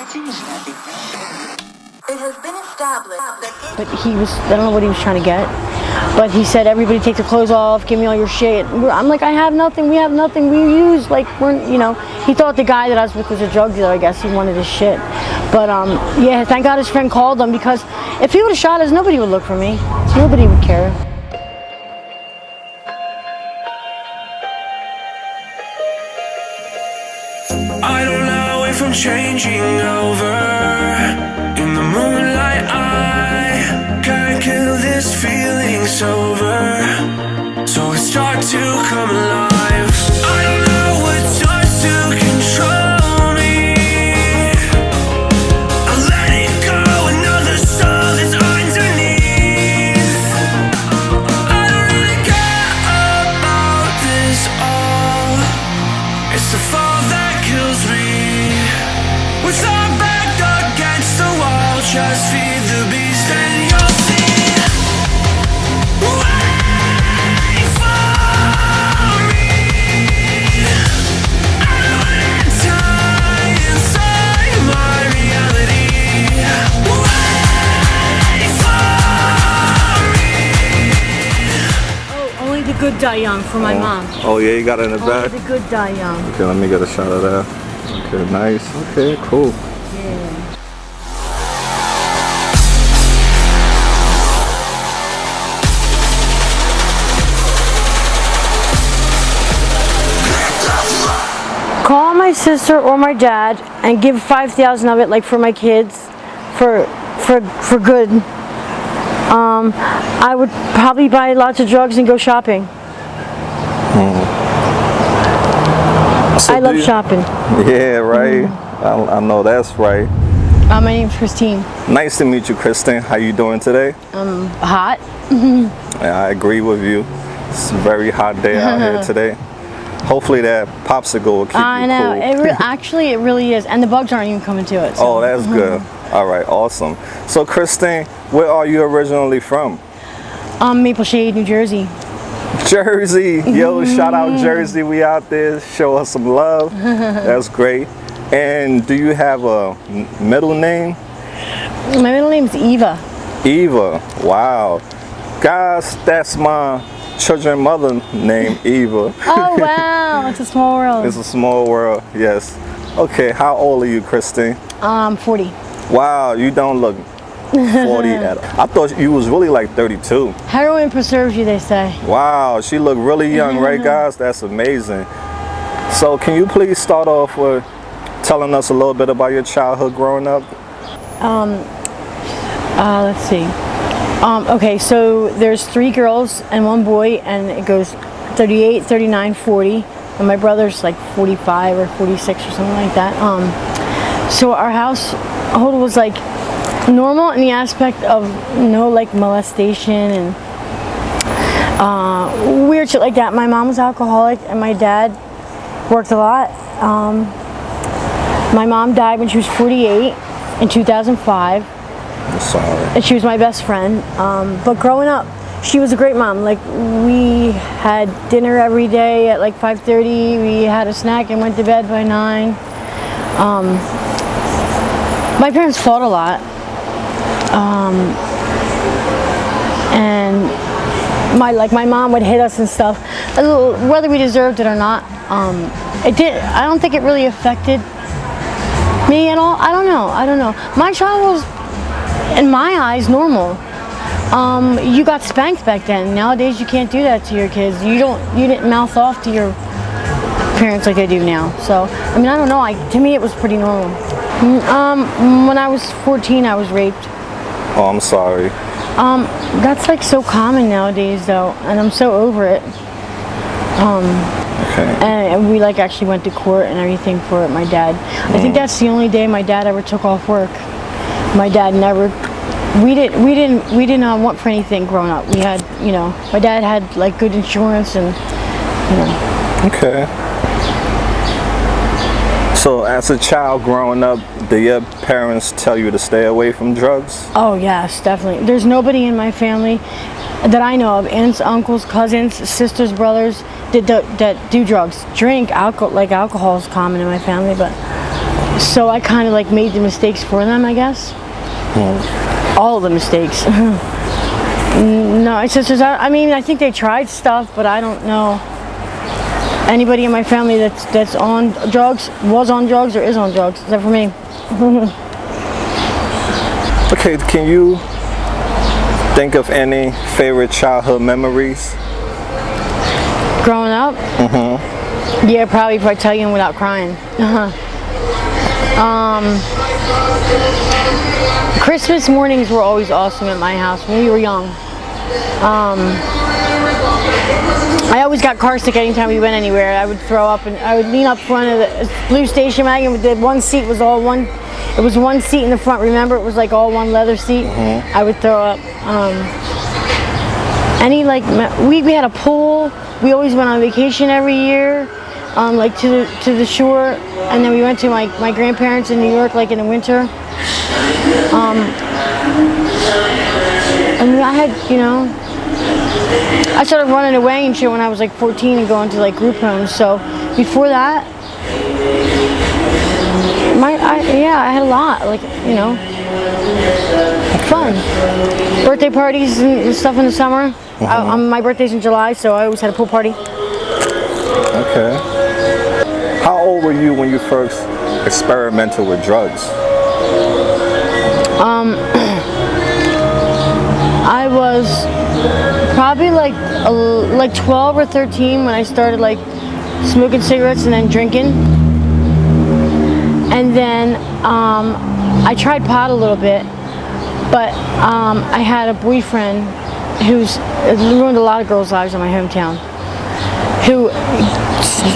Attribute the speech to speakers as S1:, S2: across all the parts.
S1: It has been established that...
S2: But I don't know what he was trying to get, but he said, everybody take their clothes off, give me all your shit. I'm like, I have nothing, we have nothing, we use, like, he thought the guy that I was with was a drug dealer, I guess he wanted his shit. But, yeah, thank God his friend called him, because if he would have shot us, nobody would look for me. Nobody would care.
S3: I don't know if I'm changing over. In the moonlight, I can't kill this feeling sober. So I start to come alive. I don't know what starts to control me. I let it go, another soul that's underneath. I don't really care about this all. It's the fall that kills me. With our back against the wall, just feed the beast and you'll see. Wait for me. I don't wanna die inside my reality. Wait for me.
S2: Oh, only the good die young for my mom.
S4: Oh yeah, you got it in the back?
S2: Only the good die young.
S4: Okay, let me get a shot of that. Okay, nice. Okay, cool.
S2: Yeah. Call my sister or my dad and give 5,000 of it, like for my kids, for good. I would probably buy lots of drugs and go shopping.
S4: So
S2: I love shopping.
S4: Yeah, right. I know that's right.
S2: My name's Christine.
S4: Nice to meet you, Christine. How you doing today?
S2: Hot.
S4: Yeah, I agree with you. It's a very hot day out here today. Hopefully that popsicle will keep
S2: I
S4: you
S2: know.
S4: cool.
S2: Actually, it really is. And the bugs aren't even coming to it. So.
S4: Oh, that's good. All right, awesome. So, Christine, where are you originally from?
S2: Maple Shade, New Jersey.
S4: Jersey. Yo, shout out Jersey. We out there. Show us some love. That's great. And do you have a middle name?
S2: My middle name is Eva.
S4: Eva. Wow. Guys, that's my children's mother name, Eva.
S2: Oh, wow. It's a small world.
S4: It's a small world, yes. Okay, how old are you, Christine?
S2: 40.
S4: Wow, you don't look 40 at all. I thought you was really like 32.
S2: Heroin preserves you, they say.
S4: Wow, she looked really young, right, guys? That's amazing. So can you please start off with telling us a little bit about your childhood growing up?
S2: Let's see. Okay, so there's 3 girls and 1 boy, and it goes 38, 39, 40, and my brother's like 45 or 46 or something like that. So our household was like normal in the aspect of no like molestation and weird shit like that. My mom was alcoholic and my dad worked a lot. My mom died when she was 48 in 2005.
S4: I'm sorry.
S2: And she was my best friend. But growing up, she was a great mom. Like, we had dinner every day at like 5:30. We had a snack and went to bed by 9. My parents fought a lot. And my mom would hit us and stuff, whether we deserved it or not. I don't think it really affected me at all. I don't know. My childhood was, in my eyes, normal. You got spanked back then. Nowadays you can't do that to your kids. You didn't mouth off to your parents like they do now. So I mean, I don't know. To me it was pretty normal. When I was 14 I was raped.
S4: Oh, I'm sorry.
S2: That's like so common nowadays though, and I'm so over it.
S4: Okay.
S2: And we like actually went to court and everything for it, my dad. I think that's the only day my dad ever took off work. My dad never, we didn't want for anything growing up. We had, my dad had like good insurance and,
S4: Okay. So as a child growing up, did your parents tell you to stay away from drugs?
S2: Oh yes, definitely. There's nobody in my family that I know of, aunts, uncles, cousins, sisters, brothers, that do drugs. Drink, alcohol is common in my family, but So I kind of like made the mistakes for them, I guess. All the mistakes. No, my sisters, I mean, I think they tried stuff, but I don't know anybody in my family that's on drugs, was on drugs, or is on drugs, except for me.
S4: Okay, can you think of any favorite childhood memories?
S2: Growing up? Yeah, probably if I tell you without crying. Christmas mornings were always awesome at my house when we were young. I always got car sick anytime we went anywhere. I would throw up and I would lean up front of the blue station wagon with the one seat was all one. It was one seat in the front. Remember, it was like all one leather seat. I would throw up. We had a pool. We always went on vacation every year, like to the shore, and then we went to my grandparents in New York, like in the winter. I mean, I had, you know, I started running away and shit when I was like 14 and going to like group homes. So before that, I had a lot, like, you know, fun. Birthday parties and stuff in the summer. My birthday's in July, so I always had a pool party.
S4: Okay. How old were you when you first experimented with drugs?
S2: I was probably like 12 or 13 when I started like smoking cigarettes and then drinking. And then I tried pot a little bit, but I had a boyfriend who's ruined a lot of girls' lives in my hometown, who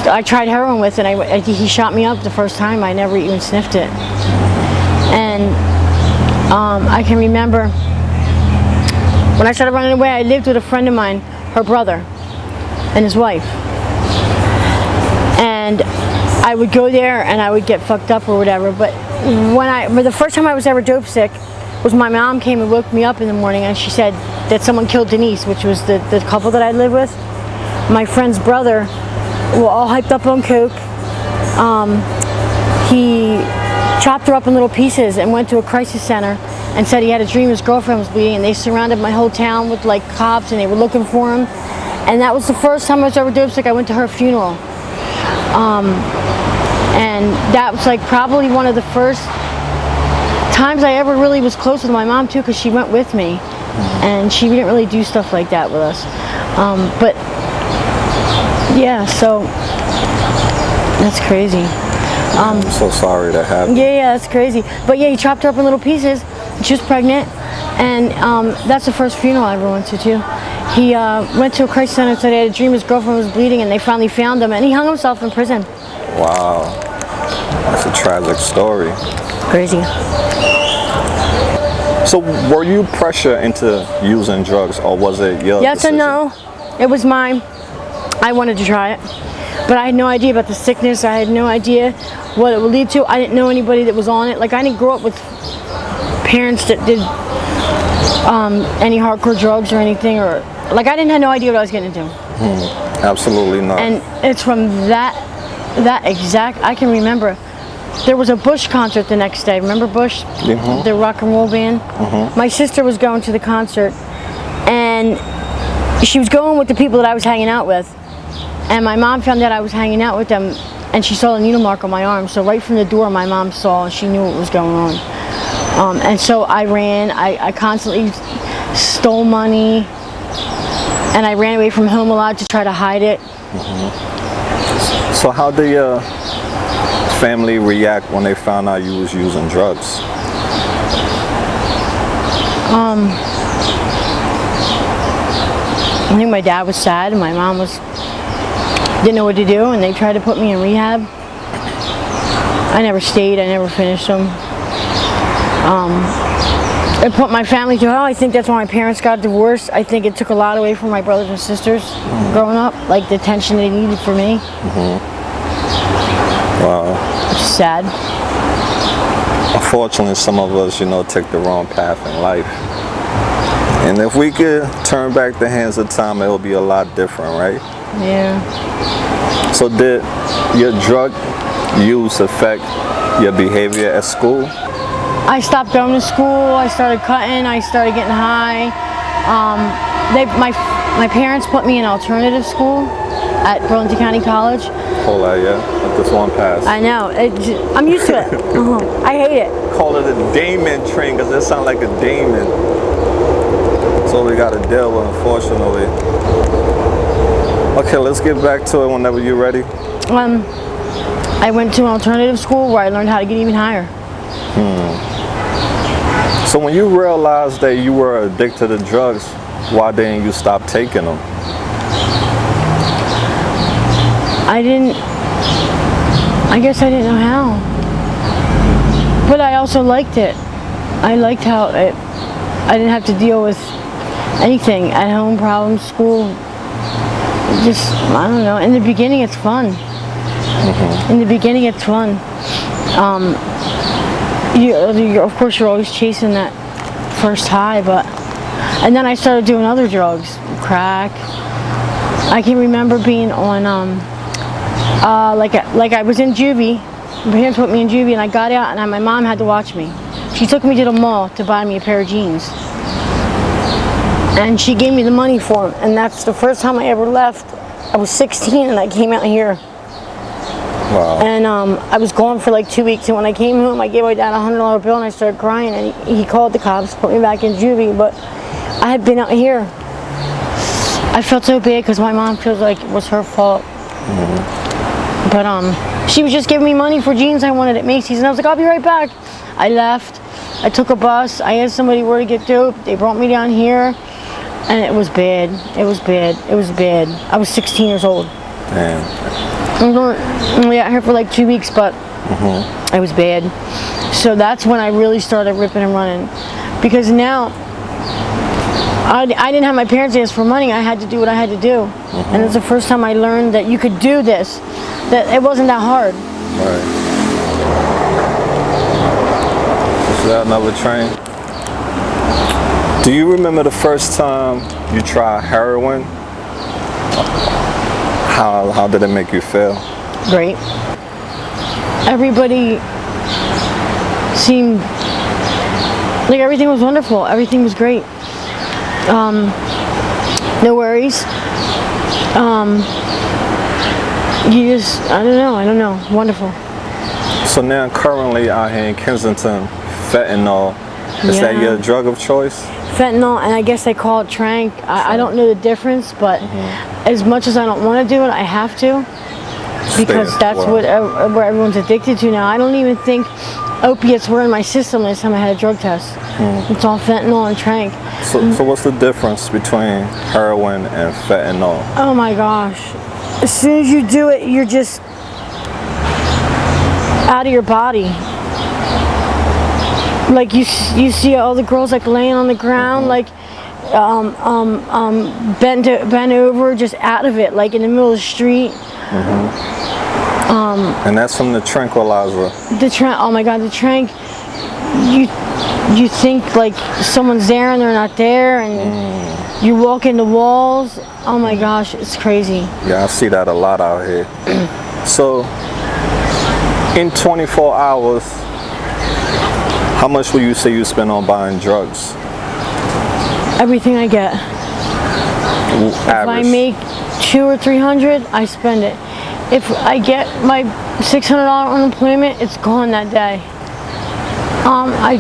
S2: I tried heroin with, and he shot me up the first time. I never even sniffed it. And I can remember when I started running away, I lived with a friend of mine, her brother, and his wife. And I would go there and I would get fucked up or whatever. But the first time I was ever dope sick was my mom came and woke me up in the morning and she said that someone killed Denise, which was the couple that I lived with. My friend's brother, well, all hyped up on coke. He chopped her up in little pieces and went to a crisis center and said he had a dream his girlfriend was bleeding, and they surrounded my whole town with like cops and they were looking for him. And that was the first time I was ever dope sick. I went to her funeral. And that was like probably one of the first times I ever really was close with my mom too, because she went with me and she didn't really do stuff like that with us. But yeah, so that's crazy.
S4: I'm so sorry that happened.
S2: Yeah, that's crazy. But yeah, he chopped her up in little pieces. She was pregnant, and that's the first funeral I ever went to too. He went to a crisis center and said he had a dream his girlfriend was bleeding, and they finally found him, and he hung himself in prison.
S4: Wow, that's a tragic story.
S2: Crazy.
S4: So were you pressured into using drugs, or was it your
S2: Yes
S4: decision?
S2: and no. It was mine. I wanted to try it, but I had no idea about the sickness. I had no idea what it would lead to. I didn't know anybody that was on it. Like, I didn't grow up with parents that did any hardcore drugs or anything, or like I didn't have no idea what I was getting into.
S4: Absolutely not.
S2: And it's from that exact, I can remember there was a Bush concert the next day. Remember Bush? The rock and roll band? My sister was going to the concert, and she was going with the people that I was hanging out with, and my mom found out I was hanging out with them, and she saw the needle mark on my arm. So right from the door my mom saw, and she knew what was going on. And so I ran. I constantly stole money, and I ran away from home a lot to try to hide it.
S4: So how did your family react when they found out you was using drugs?
S2: I think my dad was sad, and my mom didn't know what to do, and they tried to put me in rehab. I never stayed. I never finished them. It put my family through hell. I think that's why my parents got divorced. I think it took a lot away from my brothers and sisters growing up, like the attention they needed for me.
S4: Wow.
S2: It's sad.
S4: Unfortunately, some of us, took the wrong path in life. And if we could turn back the hands of time, it would be a lot different, right?
S2: Yeah.
S4: So did your drug use affect Your behavior at school?
S2: I stopped going to school. I started cutting. I started getting high. My parents put me in alternative school at Burlington County College.
S4: Hold on, yeah. Let this one pass.
S2: I know. I'm used to it. I hate it.
S4: Call it a demon train because it sounds like a demon. That's what we got to deal with, unfortunately. Okay, let's get back to it whenever you're ready.
S2: I went to an alternative school where I learned how to get even higher.
S4: So when you realized that you were addicted to drugs, why didn't you stop taking them?
S2: I guess I didn't know how. But I also liked it. I liked how I didn't have to deal with anything, at home problems, school. Just, I don't know. In the beginning, it's fun. In the beginning, it's fun. Of course, you're always chasing that first high, and then I started doing other drugs, crack. I can remember being on, like I was in juvie. My parents put me in juvie, and I got out, and my mom had to watch me. She took me to the mall to buy me a pair of jeans, and she gave me the money for them. And that's the first time I ever left. I was 16, and I came out here.
S4: Wow.
S2: And I was gone for like 2 weeks, and when I came home, I gave my dad a $100 bill, and I started crying, and he called the cops, put me back in juvie. But I had been out here. I felt so bad because my mom feels like it was her fault. But she was just giving me money for jeans I wanted at Macy's, and I was like, I'll be right back. I left. I took a bus. I asked somebody where to get dope. They brought me down here, and it was bad. It was bad. It was bad. I was 16 years old.
S4: Damn.
S2: I'm only out here for like 2 weeks, but it was bad. So that's when I really started ripping and running, because now I didn't have my parents ask for money. I had to do what I had to do, and it's the first time I learned that you could do this, that it wasn't that hard.
S4: Right. Is that another train? Do you remember the first time you tried heroin? How did it make you feel?
S2: Great. Everybody seemed like everything was wonderful. Everything was great. No worries. You just, I don't know. Wonderful.
S4: So now currently out here in Kensington, fentanyl, is that your drug of choice?
S2: Fentanyl, and I guess they call it trank. I don't know the difference, but as much as I don't want to do it, I have to, because that's what everyone's addicted to now. I don't even think opiates were in my system last time I had a drug test. It's all fentanyl and trank.
S4: So what's the difference between heroin and fentanyl?
S2: Oh my gosh. As soon as you do it, you're just out of your body. Like you see all the girls like laying on the ground, like bent over, just out of it, like in the middle of the street.
S4: And that's from the tranquilizer.
S2: Oh my God, the trank. You think like someone's there and they're not there, and you walk into walls. Oh my gosh, it's crazy.
S4: Yeah, I see that a lot out here. So, in 24 hours, how much will you say you spend on buying drugs?
S2: Everything I get.
S4: Average.
S2: If I make $200 or $300, I spend it. If I get my $600 unemployment, it's gone that day. I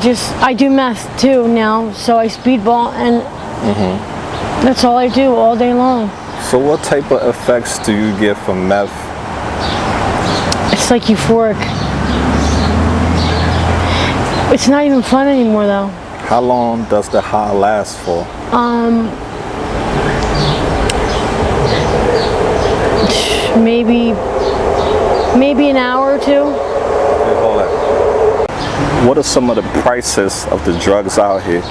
S2: do meth too now, so I speedball, and that's all I do all day long.
S4: So what type of effects do you get from meth?
S2: It's like euphoric. It's not even fun anymore though.
S4: How long does the high last for?
S2: Maybe an hour or two.
S4: Okay, hold on. What are some of the prices of the drugs out here?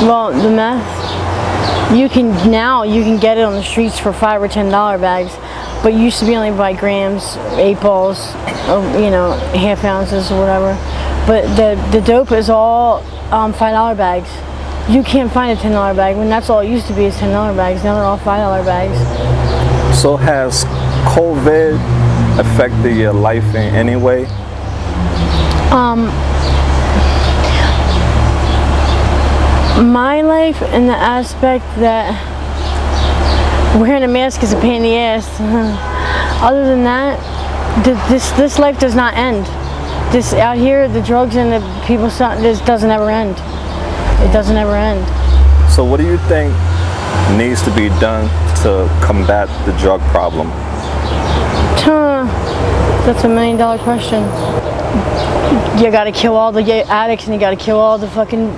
S2: Well, the meth, you can get it on the streets for $5 or $10 bags, but you used to be only buy grams, 8 balls, or, half ounces or whatever. But the dope is all $5 bags. You can't find a $10 bag when that's all it used to be is $10 bags. Now they're all $5 bags.
S4: So has COVID affected your life in any way?
S2: My life in the aspect that wearing a mask is a pain in the ass. Other than that, this life does not end. This out here, the drugs and the people, this doesn't ever end. It doesn't ever end.
S4: So what do you think needs to be done to combat the drug problem?
S2: That's $1 million question. You gotta kill all the addicts and you gotta kill all the fucking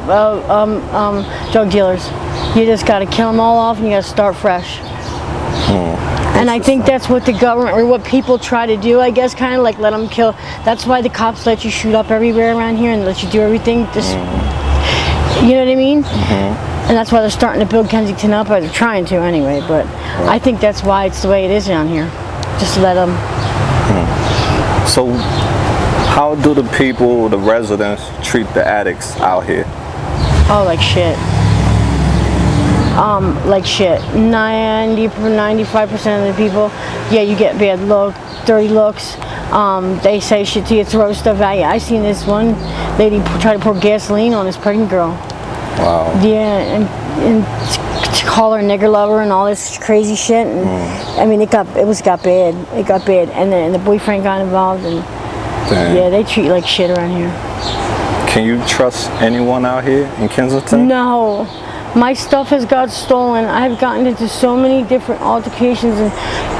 S2: drug dealers. You just gotta kill them all off and you gotta start fresh. And I think that's what the government or what people try to do, I guess, kind of like let them kill. That's why the cops let you shoot up everywhere around here and let you do everything. Just, you know what I mean? And that's why they're starting to build Kensington up, or they're trying to anyway. But I think that's why it's the way it is down here. Just let them.
S4: So how do the people, the residents, treat the addicts out here?
S2: Oh, like shit. Like shit. 95% of the people, yeah, you get bad look, dirty looks. They say shit to you, throw stuff at you. I seen this one lady try to pour gasoline on this pregnant girl.
S4: Wow.
S2: Yeah, and to call her nigger lover and all this crazy shit. And I mean, it got bad. It got bad, and then the boyfriend got involved, and yeah, they treat you like shit around here.
S4: Can you trust anyone out here in Kensington?
S2: No. My stuff has got stolen. I've gotten into so many different altercations, and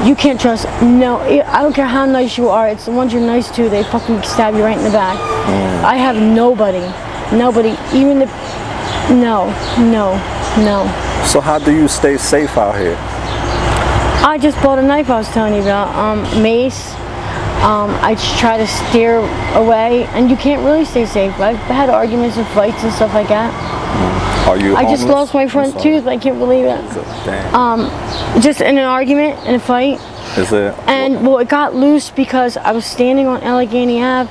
S2: you can't trust. No, I don't care how nice you are. It's the ones you're nice to. They fucking stab you right in the back. I have nobody. Even the. No.
S4: So how do you stay safe out here?
S2: I just bought a knife I was telling you about. Mace. I just try to steer away, and you can't really stay safe. I've had arguments and fights and stuff like that.
S4: Are you
S2: I just
S4: homeless?
S2: lost my front tooth. I can't believe it.
S4: Damn.
S2: Just in an argument, in a fight.
S4: Is it?
S2: And well, it got loose because I was standing on Allegheny Ave,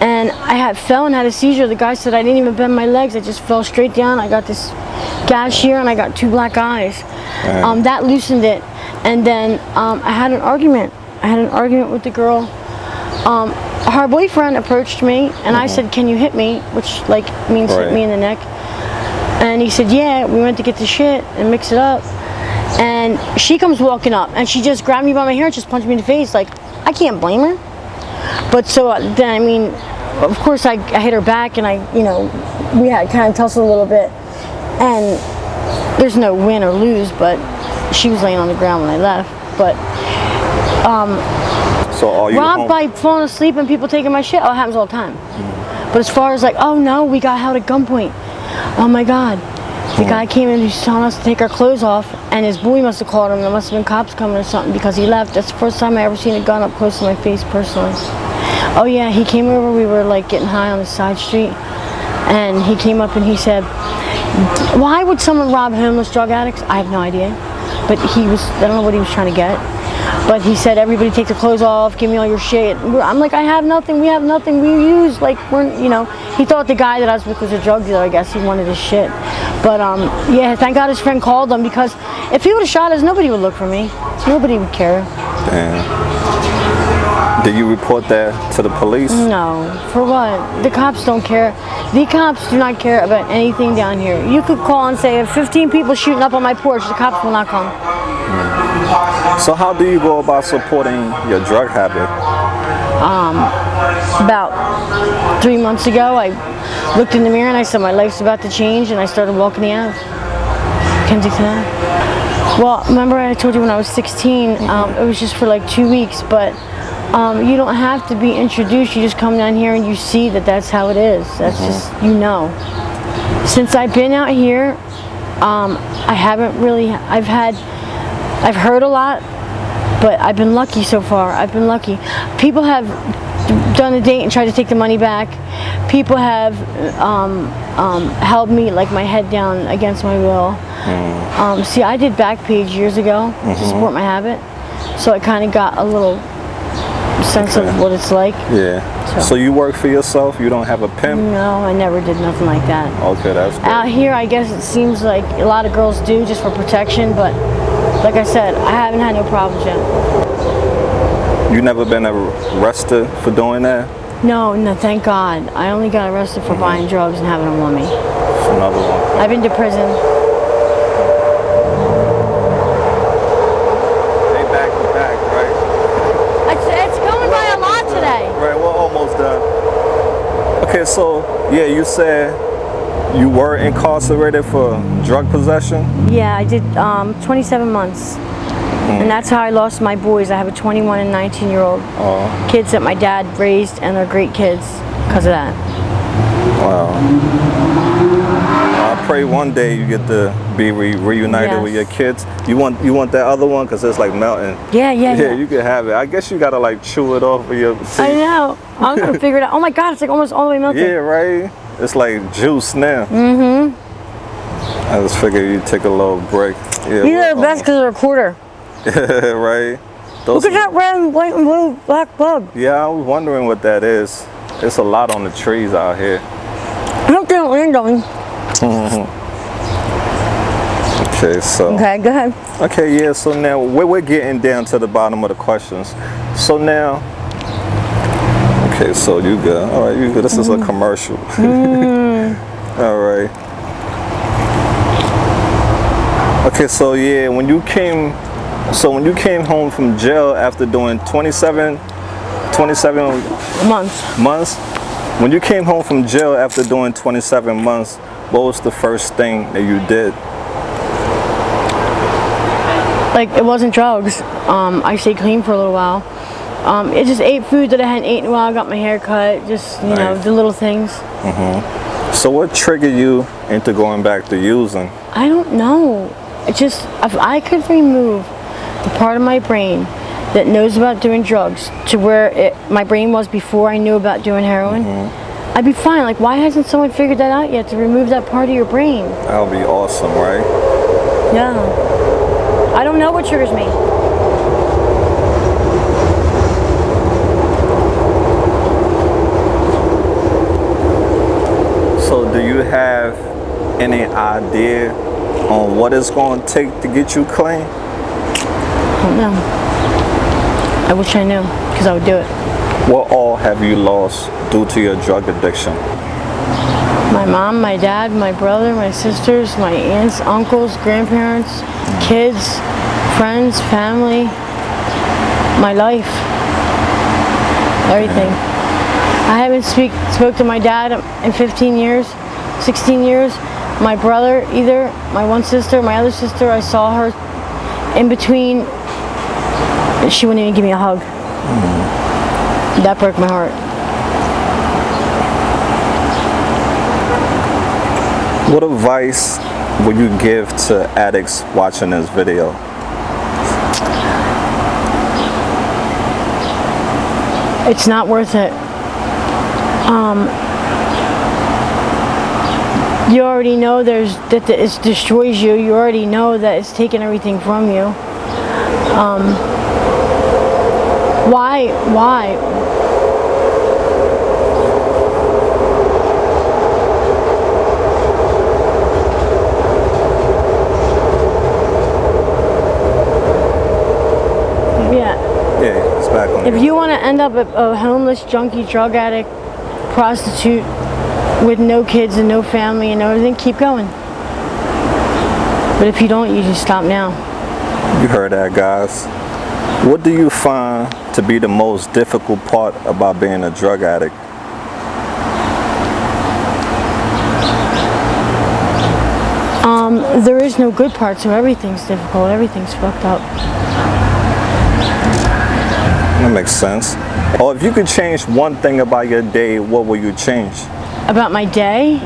S2: and I fell and had a seizure. The guy said I didn't even bend my legs. I just fell straight down. I got this gash here, and I got 2 black eyes. That loosened it, and then I had an argument. With the girl. Her boyfriend approached me, and I said, "Can you hit me?" Which like means hit me in the neck. And he said, "Yeah." We went to get the shit and mix it up. And she comes walking up, and she just grabbed me by my hair and just punched me in the face. Like, I can't blame her. But so then, I mean, of course, I hit her back, and we had kind of tussled a little bit. And there's no win or lose, but she was laying on the ground when I left. But
S4: so are you
S2: robbed by falling asleep and people taking my shit? Oh, it happens all the time. But as far as like, oh no, we got held at gunpoint. Oh my God. The guy came in, he was telling us to take our clothes off, and his boy must have called him. There must have been cops coming or something because he left. That's the first time I ever seen a gun up close to my face personally. Oh yeah, he came over, we were like getting high on the side street, and he came up and he said, "Why would someone rob homeless drug addicts?" I have no idea. But I don't know what he was trying to get. But he said, "Everybody take their clothes off, give me all your shit." I'm like, "I have nothing, we have nothing, we use," like, he thought the guy that I was with was a drug dealer, I guess. He wanted his shit. But yeah, thank God his friend called him, because if he would have shot us, nobody would look for me. Nobody would care.
S4: Damn. Did you report that to the police?
S2: No. For what? The cops don't care. The cops do not care about anything down here. You could call and say, 15 people shooting up on my porch, the cops will not come.
S4: So how do you go about supporting your drug habit?
S2: About 3 months ago, I looked in the mirror and I said, my life's about to change, and I started walking the Ave, Kensington Ave. Well, remember I told you when I was 16, it was just for like 2 weeks, but you don't have to be introduced. You just come down here and you see that that's how it is. That's just, Since I've been out here, I haven't really, I've heard a lot, but I've been lucky so far. I've been lucky. People have done a date and tried to take the money back. People have held me like my head down against my will. See, I did Backpage years ago to support my habit, so I kind of got a little sense of what it's like.
S4: Yeah. So you work for yourself? You don't have a pimp?
S2: No, I never did nothing like that.
S4: Okay, that's good.
S2: Out here, I guess it seems like a lot of girls do just for protection, but like I said, I haven't had no problems yet.
S4: You never been arrested for doing that?
S2: No, thank God. I only got arrested for buying drugs and having them on me.
S4: That's another one.
S2: I've been to prison.
S4: They back to back, right?
S2: It's going by a lot today.
S4: Right, we're almost done. Okay, so yeah, you said you were incarcerated for drug possession?
S2: Yeah, I did 27 months. And that's how I lost my boys. I have a 21 and 19-year-old kids that my dad raised, and they're great kids because of that.
S4: Wow. I pray one day you get to be reunited with your kids. You want that other one because it's like melting.
S2: Yeah.
S4: You can have it. I guess you gotta like chew it off with your teeth.
S2: I know. I'm gonna figure it out. Oh my God, it's like almost all the way melted.
S4: Yeah, right. It's like juice now. I just figured you'd take a little break. Yeah,
S2: These are the best because they're a quarter.
S4: Right.
S2: Look at that red, and white, and blue, black bug.
S4: Yeah, I was wondering what that is. It's a lot on the trees out here.
S2: I hope they don't land on me.
S4: Okay, so.
S2: Okay, go ahead.
S4: Okay, yeah. So now we're getting down to the bottom of the questions. So now. Okay, so you good. All right, you good. This is a commercial. All right. Okay, so yeah, when you came home from jail after doing 27 months, when you came home from jail after doing 27 months, what was the first thing that you did?
S2: Like, it wasn't drugs. I stayed clean for a little while. It just ate food that I hadn't eaten in a while. I got my hair cut, just, you know, the little things.
S4: So what triggered you into going back to using?
S2: I don't know. It just, if I could remove the part of my brain that knows about doing drugs to where my brain was before I knew about doing heroin, I'd be fine. Like, why hasn't someone figured that out yet, to remove that part of your brain?
S4: That would be awesome, right?
S2: Yeah. I don't know what triggers me.
S4: So do you have any idea on what it's going to take to get you clean?
S2: I don't know. I wish I knew, because I would do it.
S4: What all have you lost due to your drug addiction?
S2: My mom, my dad, my brother, my sisters, my aunts, uncles, grandparents, kids, friends, family, my life, everything. I haven't spoke to my dad in 15 years, 16 years. My brother either, my one sister, my other sister, I saw her in between. She wouldn't even give me a hug. That broke my heart.
S4: What advice would you give to addicts watching this video?
S2: It's not worth it. You already know that it destroys you. You already know that it's taking everything from you. Why? Yeah.
S4: Yeah, it's back on.
S2: If you want to end up a homeless, junkie, drug addict, prostitute with no kids and no family and everything, keep going. But if you don't, you just stop now.
S4: You heard that, guys. What do you find to be the most difficult part about being a drug addict?
S2: There is no good part, so everything's difficult. Everything's fucked up.
S4: That makes sense. Or if you could change one thing about your day, what would you change?
S2: About my day?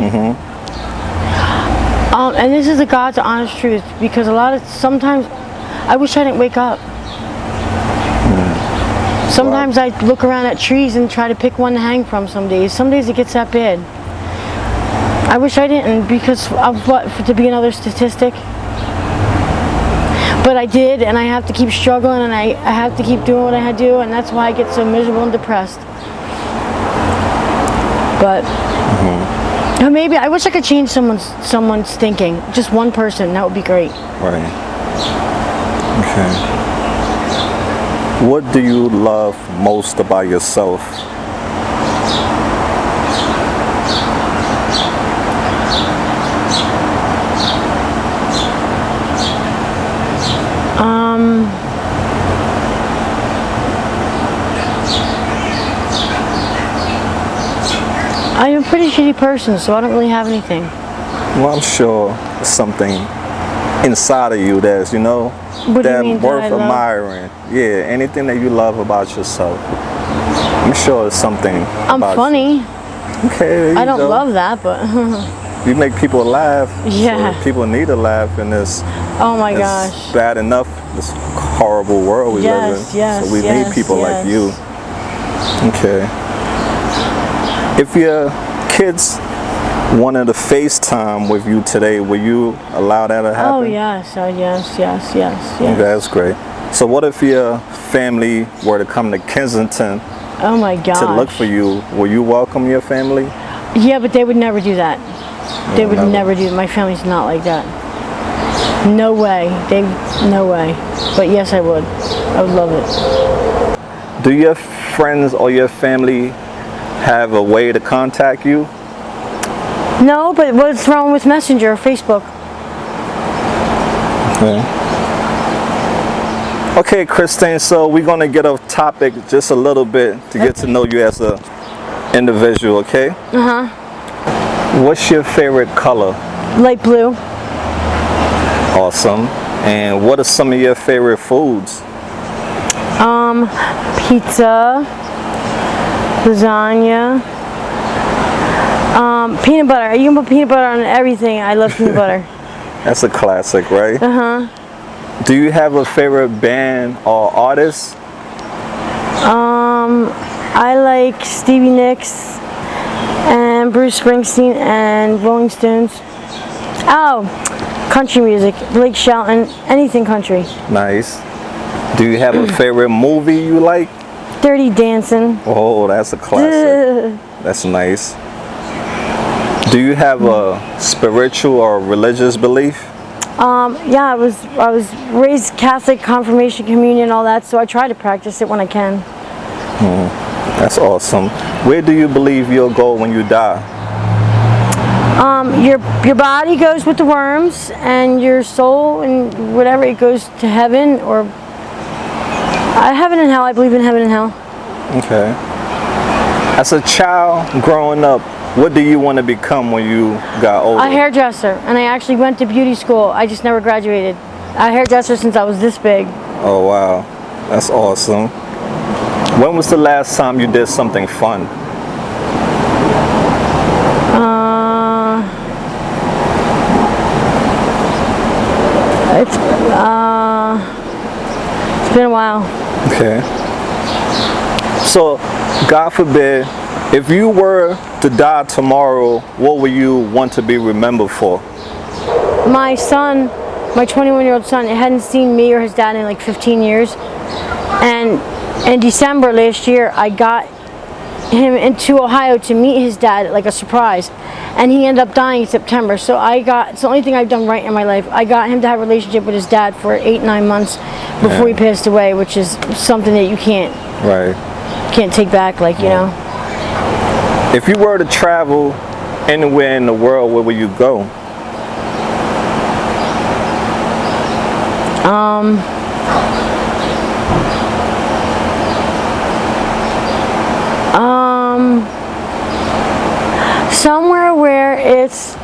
S2: And this is the God's honest truth, because sometimes I wish I didn't wake up. Sometimes I look around at trees and try to pick one to hang from some days. Some days it gets that bad. I wish I didn't, because of what? To be another statistic? But I did, and I have to keep struggling, and I have to keep doing what I had to do, and that's why I get so miserable and depressed. But maybe I wish I could change someone's thinking. Just one person, that would be great.
S4: Right. Okay. What do you love most about yourself?
S2: I'm a pretty shitty person, so I don't really have anything.
S4: Well, I'm sure there's something inside of you that's,
S2: What do you
S4: that
S2: mean,
S4: worth
S2: that I love?
S4: admiring. Yeah, anything that you love about yourself. I'm sure it's something
S2: I'm
S4: about
S2: funny.
S4: you. Okay, there you
S2: I don't
S4: go.
S2: love that, but
S4: You make people laugh.
S2: Yeah.
S4: So people need to laugh in this.
S2: oh my
S4: It's
S2: gosh.
S4: bad enough, this horrible world we live in.
S2: Yes,
S4: So we
S2: yes,
S4: need people like
S2: yes.
S4: you. Okay. If your kids wanted to FaceTime with you today, will you allow that to happen?
S2: Oh yes, yes.
S4: Okay, that's great. So what if your family were to come to Kensington
S2: Oh my gosh.
S4: to look for you? Will you welcome your family?
S2: Yeah, but they would never do that. They would
S4: never.
S2: never do. My family's not like that. No way. No way. But yes, I would. I would love it.
S4: Do your friends or your family have a way to contact you?
S2: No, but what's wrong with Messenger or Facebook?
S4: Okay, Christine, so we're going to get off topic just a little bit to get to know you as a individual, okay? What's your favorite color?
S2: Light blue.
S4: Awesome. And what are some of your favorite foods?
S2: Pizza. Lasagna. Peanut butter. You can put peanut butter on everything. I love peanut butter.
S4: That's a classic, right? Do you have a favorite band or artist?
S2: I like Stevie Nicks and Bruce Springsteen and Rolling Stones. Oh, country music. Blake Shelton. Anything country.
S4: Nice. Do you have a favorite movie you like?
S2: Dirty Dancing.
S4: Oh, that's a classic. That's nice. Do you have a spiritual or religious belief?
S2: Yeah, I was raised Catholic, confirmation, communion, all that, so I try to practice it when I can.
S4: That's awesome. Where do you believe you'll go when you die?
S2: Your body goes with the worms, and your soul and whatever, it goes to heaven or heaven and hell. I believe in heaven and hell.
S4: Okay. As a child growing up, what do you want to become when you got older?
S2: A hairdresser, and I actually went to beauty school. I just never graduated. A hairdresser since I was this big.
S4: Oh wow, that's awesome. When was the last time you did something fun?
S2: It's been a while.
S4: Okay. So, God forbid, if you were to die tomorrow, what would you want to be remembered for?
S2: My son, my 21-year-old son, hadn't seen me or his dad in like 15 years. And in December last year, I got him into Ohio to meet his dad, like a surprise. And he ended up dying in September. So it's the only thing I've done right in my life. I got him to have a relationship with his dad for 8-9 months before he passed away, which is something that you can't take back, like, you know.
S4: If you were to travel anywhere in the world, where would you go?
S2: Somewhere where it's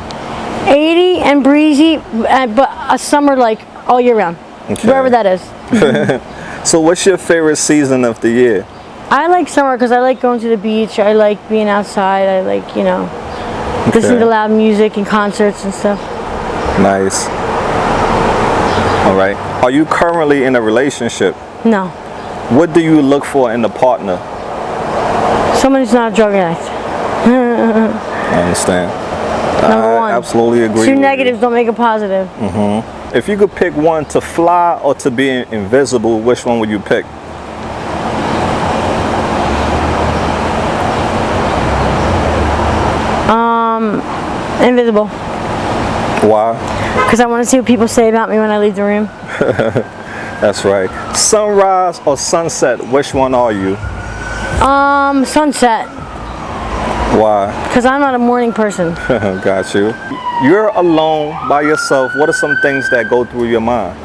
S2: 80 and breezy, but a summer like all year round.
S4: Okay.
S2: Wherever that is.
S4: So what's your favorite season of the year?
S2: I like summer because I like going to the beach. I like being outside. I like, you know, listening to loud music and concerts and stuff.
S4: Nice. All right. Are you currently in a relationship?
S2: No.
S4: What do you look for in a partner?
S2: Someone who's not a drug addict.
S4: I understand.
S2: Number one.
S4: I absolutely agree.
S2: Two
S4: with
S2: negatives
S4: you.
S2: don't make a positive.
S4: If you could pick one, to fly or to be invisible, which one would you pick?
S2: Invisible.
S4: Why?
S2: Because I want to see what people say about me when I leave the room.
S4: That's right. Sunrise or sunset, which one are you?
S2: Sunset.
S4: Why?
S2: Because I'm not a morning person.
S4: Got you. You're alone by yourself. What are some things that go through your mind?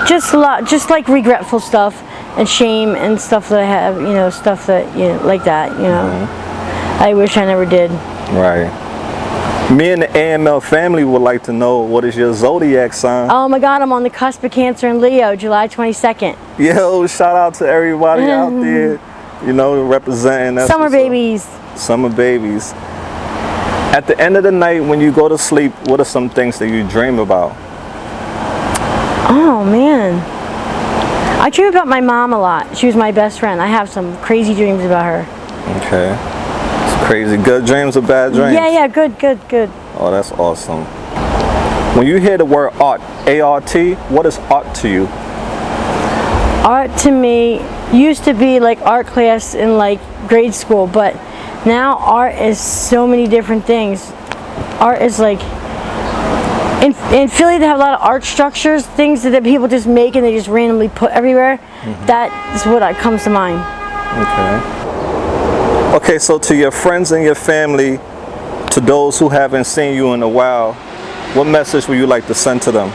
S2: Just a lot, just like regretful stuff and shame and stuff that I have, you know, stuff that, you know, like that, you know. I wish I never did.
S4: Right. Me and the AML family would like to know, what is your zodiac sign?
S2: Oh my God, I'm on the cusp of Cancer and Leo, July 22nd.
S4: Yo, shout out to everybody out there, you know, representing. That's
S2: Summer babies.
S4: Summer babies. At the end of the night, when you go to sleep, what are some things that you dream about?
S2: Oh man, I dream about my mom a lot. She was my best friend. I have some crazy dreams about her.
S4: Okay. It's crazy. Good dreams or bad dreams?
S2: Yeah, good.
S4: Oh, that's awesome. When you hear the word art, A-R-T, what is art to you?
S2: Art to me used to be like art class in like grade school, but now art is so many different things. Art is like, in Philly they have a lot of art structures, things that people just make and they just randomly put everywhere. That is what comes to mind.
S4: Okay, so to your friends and your family, to those who haven't seen you in a while, what message would you like to send to them?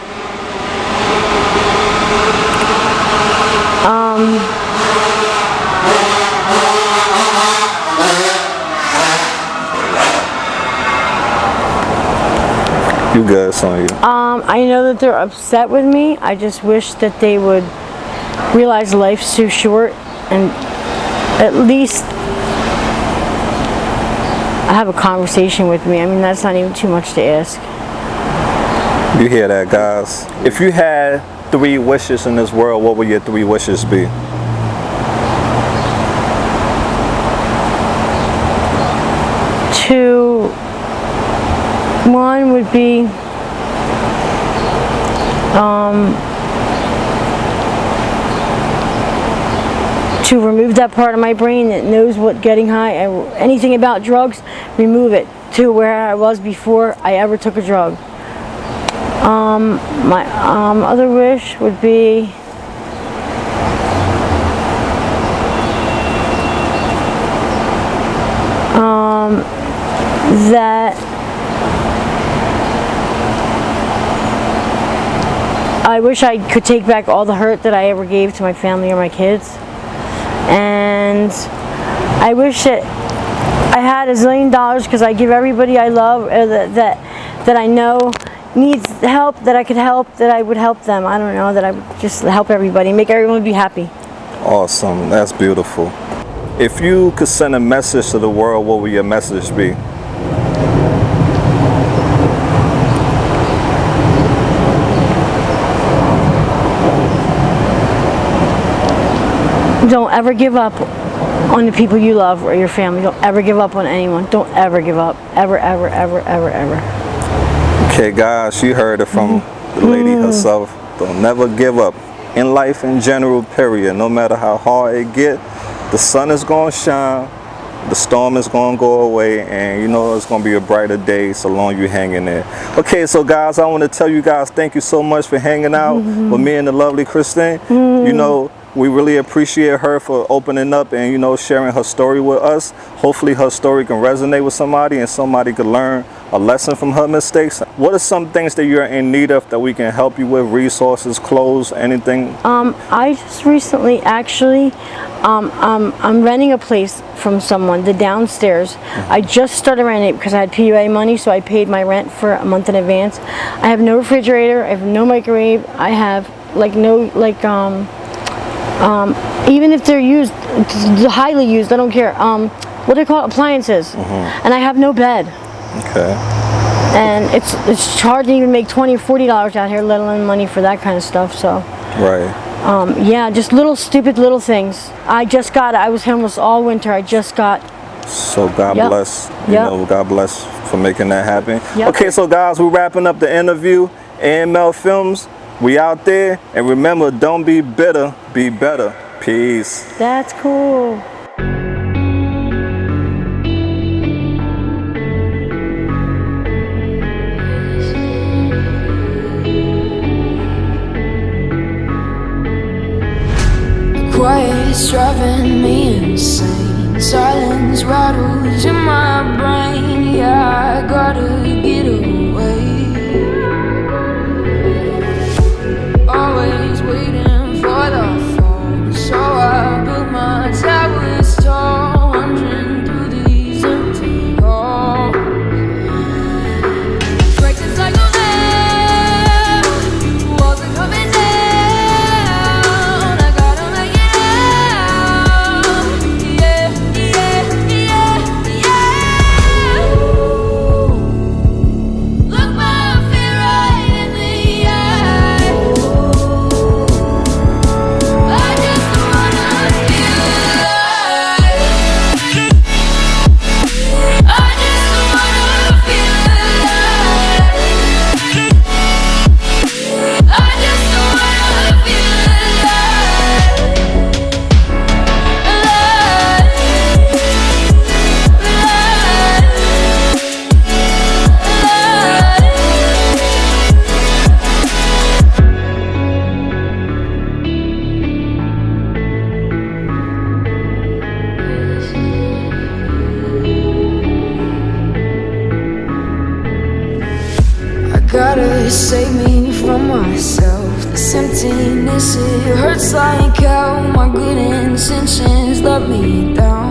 S4: You good, it's on you.
S2: I know that they're upset with me. I just wish that they would realize life's too short and at least have a conversation with me. I mean, that's not even too much to ask.
S4: You hear that, guys? If you had 3 wishes in this world, what would your 3 wishes be?
S2: One would be to remove that part of my brain that knows what getting high, anything about drugs, remove it to where I was before I ever took a drug. My other wish would be that I wish I could take back all the hurt that I ever gave to my family or my kids, and I wish that I had $1 zillion because I give everybody I love that I know needs help, that I could help, that I would help them. I don't know, that I would just help everybody, make everyone be happy.
S4: Awesome, that's beautiful. If you could send a message to the world, what would your message be?
S2: Don't ever give up on the people you love or your family. Don't ever give up on anyone. Don't ever give up. Ever, ever, ever, ever, ever.
S4: Okay, guys, you heard it from the lady herself. Don't never give up. In life in general, period. No matter how hard it get, the sun is going to shine, the storm is going to go away, and you know it's going to be a brighter day so long you hang in there. Okay, so guys, I want to tell you guys thank you so much for hanging out with me and the lovely Christine. You know, we really appreciate her for opening up and, you know, sharing her story with us. Hopefully her story can resonate with somebody and somebody can learn a lesson from her mistakes. What are some things that you're in need of that we can help you with? Resources, clothes, anything?
S2: I just recently actually, I'm renting a place from someone, the downstairs. I just started renting it because I had PUA money, so I paid my rent for a month in advance. I have no refrigerator, I have no microwave, I have like no, like, even if they're used, highly used, I don't care. What do they call it? Appliances. And I have no bed.
S4: Okay.
S2: And it's hard to even make $20 or $40 out here, let alone money for that kind of stuff. So.
S4: Right.
S2: Yeah, just little stupid little things. I was homeless all winter. I just got.
S4: So God bless. You know, God bless for making that happen. Okay, so guys, we're wrapping up the interview. AML Films. We out there, and remember, don't be bitter, be better. Peace.
S2: That's cool.
S5: it's driving me insane. Silence rattles in my brain. Yeah, I gotta get away. Always waiting for the fall, so I built my towers tall, wandering through these empty halls. Break the cycle now, walls are coming down. I gotta make it out. Yeah, yeah, yeah, yeah. Look my fear right in the eye. I just wanna feel alive. I just wanna feel alive. I just wanna feel alive. I gotta save me from myself. This emptiness, it hurts like hell. My good intentions let me down.